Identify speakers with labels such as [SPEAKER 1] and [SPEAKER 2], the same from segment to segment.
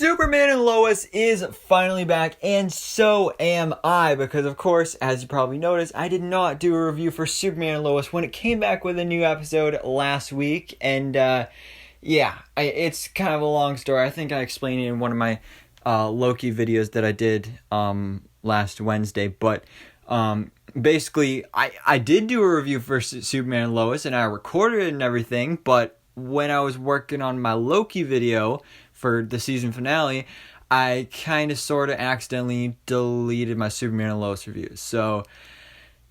[SPEAKER 1] Superman and Lois is finally back, and so am I, because of course, as you probably noticed, I did not do a review for Superman and Lois when it came back with a new episode last week, and it's kind of a long story. I think I explained it in one of my Loki videos that I did last Wednesday, but basically, I did do a review for Superman and Lois, and I recorded it and everything, but when I was working on my Loki video for the season finale, I kind of sort of accidentally deleted my Superman and Lois reviews. So,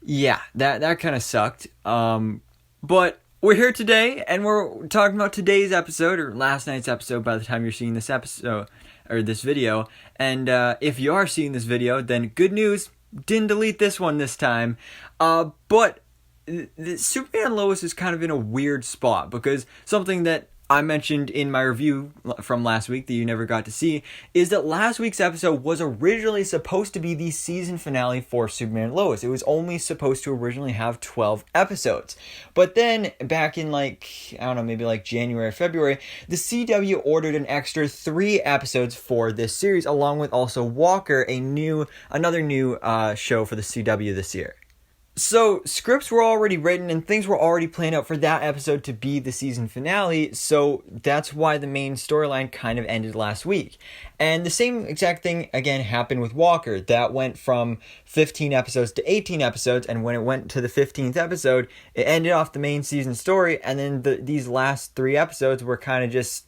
[SPEAKER 1] yeah, that kind of sucked. But we're here today, and we're talking about today's episode, or last night's episode by the time you're seeing this episode, or this video. And if you are seeing this video, then good news, didn't delete this one this time. But the Superman and Lois is kind of in a weird spot, because something that I mentioned in my review from last week that you never got to see is that last week's episode was originally supposed to be the season finale for Superman and Lois. It was only supposed to originally have 12 episodes. But then back in maybe January or February, the CW ordered an extra 3 episodes for this series, along with also Walker, another new show for the CW this year. So, scripts were already written and things were already planned out for that episode to be the season finale, so that's why the main storyline kind of ended last week. And the same exact thing, again, happened with Walker. That went from 15 episodes to 18 episodes, and when it went to the 15th episode, it ended off the main season story, and then these last 3 episodes were kind of just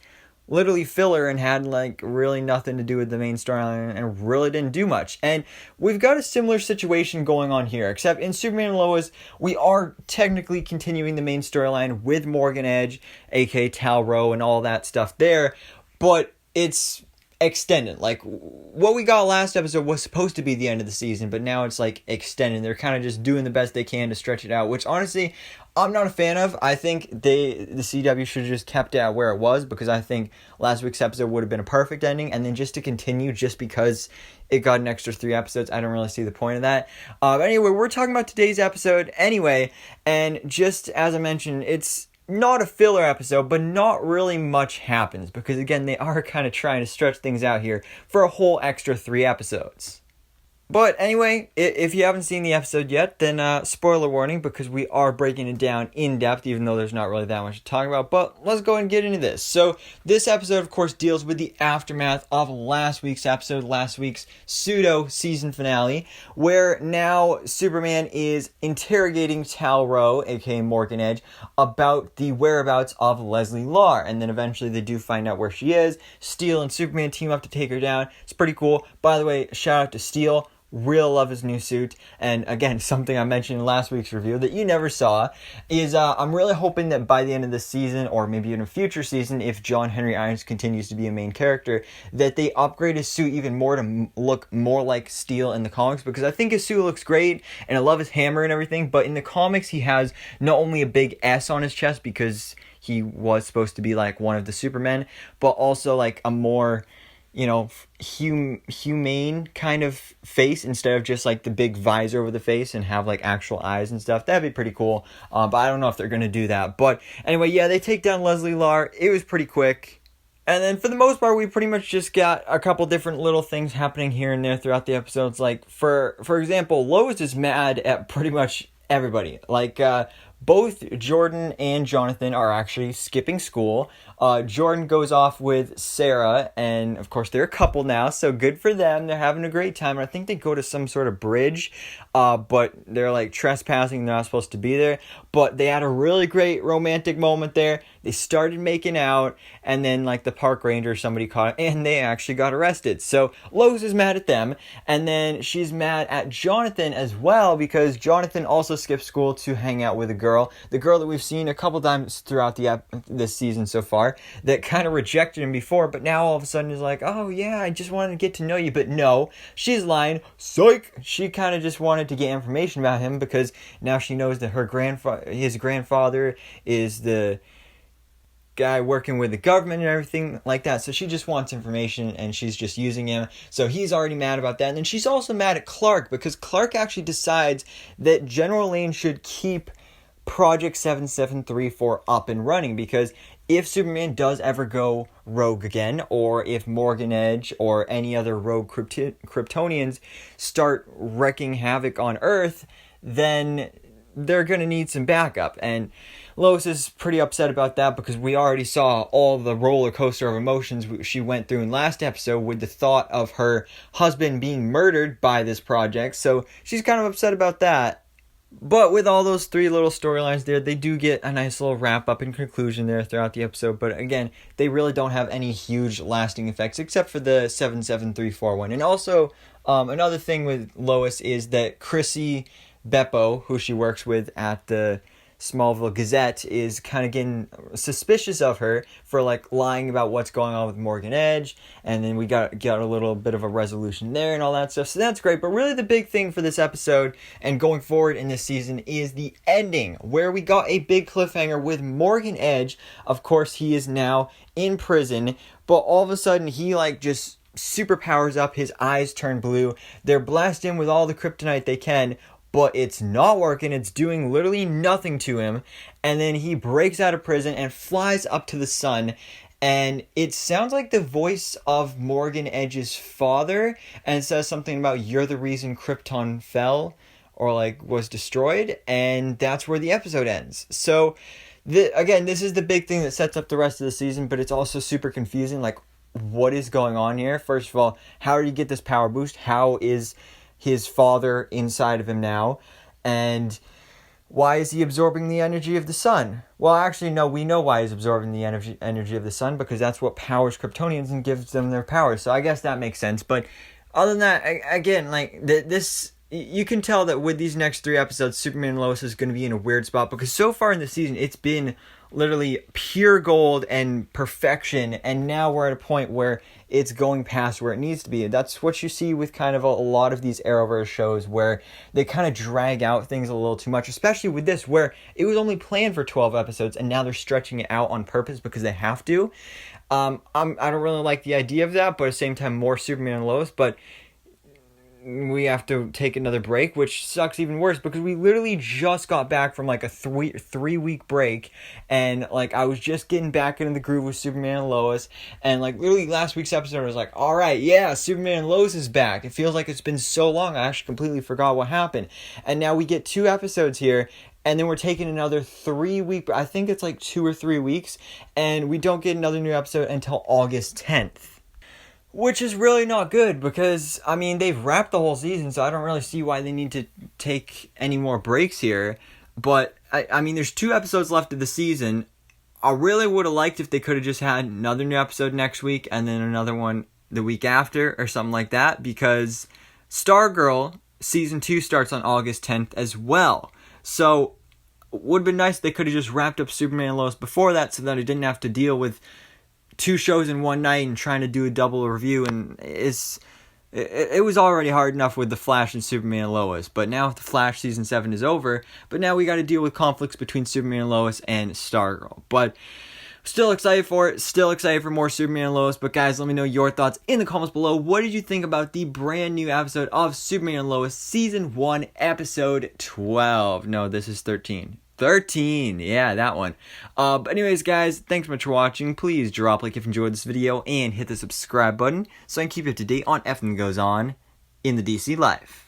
[SPEAKER 1] literally filler and had really nothing to do with the main storyline and really didn't do much. And we've got a similar situation going on here, except in Superman and Lois, we are technically continuing the main storyline with Morgan Edge, aka Tal-Rho, and all that stuff there, but it's extended. What we got last episode was supposed to be the end of the season, but now it's extended. They're kind of just doing the best they can to stretch it out, which honestly I'm not a fan of. I think the CW should have just kept it at where it was, because I think last week's episode would have been a perfect ending, and then just to continue just because it got an extra 3 episodes, I don't really see the point of that. But anyway, we're talking about today's episode anyway, and just as I mentioned, it's not a filler episode, but not really much happens, because again, they are kind of trying to stretch things out here for a whole extra 3 episodes. But anyway, if you haven't seen the episode yet, then spoiler warning, because we are breaking it down in depth, even though there's not really that much to talk about. But let's go ahead and get into this. So this episode, of course, deals with the aftermath of last week's episode, last week's pseudo-season finale, where now Superman is interrogating Tal-Rho, aka Morgan Edge, about the whereabouts of Leslie Larr. And then eventually they do find out where she is. Steel and Superman team up to take her down. It's pretty cool. By the way, shout out to Steel. Real love his new suit. And again, something I mentioned in last week's review that you never saw is I'm really hoping that by the end of this season, or maybe in a future season, if John Henry Irons continues to be a main character, that they upgrade his suit even more to look more like Steel in the comics, because I think his suit looks great and I love his hammer and everything, but in the comics he has not only a big S on his chest because he was supposed to be one of the Supermen, but also a more humane kind of face instead of just the big visor over the face and have actual eyes and stuff. That'd be pretty cool. But I don't know if they're going to do that. But anyway, yeah, they take down Leslie Larr. It was pretty quick. And then for the most part, we pretty much just got a couple different little things happening here and there throughout the episodes. For example, Lois is mad at pretty much everybody. Both Jordan and Jonathan are actually skipping school. Jordan goes off with Sarah, and of course they're a couple now, so good for them. They're having a great time, and I think they go to some sort of bridge, but they're trespassing. They're not supposed to be there, but they had a really great romantic moment there. They started making out, and then the park ranger, somebody caught it, and they actually got arrested. So Lois is mad at them, and then she's mad at Jonathan as well, because Jonathan also skipped school to hang out with a girl that we've seen a couple times throughout this season so far, that kind of rejected him before, but now all of a sudden is oh yeah, I just wanted to get to know you. But no, she's lying. Psych! She kind of just wanted to get information about him, because now she knows that his grandfather is the guy working with the government and everything like that. So she just wants information, and she's just using him. So he's already mad about that. And then she's also mad at Clark, because Clark actually decides that General Lane should keep Project 7734 up and running, because if Superman does ever go rogue again, or if Morgan Edge or any other rogue Kryptonians start wreaking havoc on Earth, then they're going to need some backup. And Lois is pretty upset about that because we already saw all the roller coaster of emotions she went through in last episode with the thought of her husband being murdered by this project. So she's kind of upset about that. But with all those three little storylines there, they do get a nice little wrap up and conclusion there throughout the episode. But again, they really don't have any huge lasting effects except for the 77341. And also, another thing with Lois is that Chrissy Beppo, who she works with at the Smallville Gazette, is kind of getting suspicious of her for like lying about what's going on with Morgan Edge, and then we got a little bit of a resolution there and all that stuff, so that's great. But really the big thing for this episode and going forward in this season is the ending, where we got a big cliffhanger with Morgan Edge. Of course, he is now in prison, but all of a sudden he like just superpowers up, his eyes turn blue, they're blasting him with all the kryptonite they can, but it's not working, it's doing literally nothing to him, and then he breaks out of prison and flies up to the sun, and it sounds like the voice of Morgan Edge's father, and says something about, "You're the reason Krypton fell," or like, was destroyed, and that's where the episode ends. So, again, this is the big thing that sets up the rest of the season, but it's also super confusing, like, what is going on here? First of all, how did he get this power boost? How is his father inside of him now? And why is he absorbing the energy of the sun? Well, actually, no, we know why he's absorbing the energy of the sun, because that's what powers Kryptonians and gives them their powers. So I guess that makes sense. But other than that, again, like, this, you can tell that with these next 3 episodes, Superman and Lois is going to be in a weird spot, because so far in the season, it's been literally pure gold and perfection, and now we're at a point where it's going past where it needs to be. That's what you see with kind of a lot of these Arrowverse shows, where they kind of drag out things a little too much, especially with this, where it was only planned for 12 episodes, and now they're stretching it out on purpose because they have to. I don't really like the idea of that, but at the same time, more Superman and Lois, but we have to take another break, which sucks even worse because we literally just got back from like a three week break, and like I was just getting back into the groove with Superman and Lois, and like literally last week's episode I was like, all right, yeah, Superman and Lois is back. It feels like it's been so long, I actually completely forgot what happened. And now we get 2 episodes here, and then we're taking another 3 week, I think it's like 2 or 3 weeks, and we don't get another new episode until August 10th. Which is really not good because, I mean, they've wrapped the whole season, so I don't really see why they need to take any more breaks here. But, I mean, there's 2 episodes left of the season. I really would have liked if they could have just had another new episode next week and then another one the week after or something like that, because Stargirl Season 2 starts on August 10th as well. So, it would have been nice if they could have just wrapped up Superman and Lois before that so that I didn't have to deal with 2 shows in one night and trying to do a double review, and it was already hard enough with The Flash and Superman and Lois, but now The Flash Season 7 is over, but now we got to deal with conflicts between Superman and Lois and Stargirl. But still excited for it, still excited for more Superman and Lois. But guys, let me know your thoughts in the comments below. What did you think about the brand new episode of Superman and Lois Season 1 Episode 12? No, this is 13. 13, yeah, that one. But anyways, guys, thanks so much for watching. Please drop a like if you enjoyed this video and hit the subscribe button so I can keep you up to date on everything that goes on in the DC life.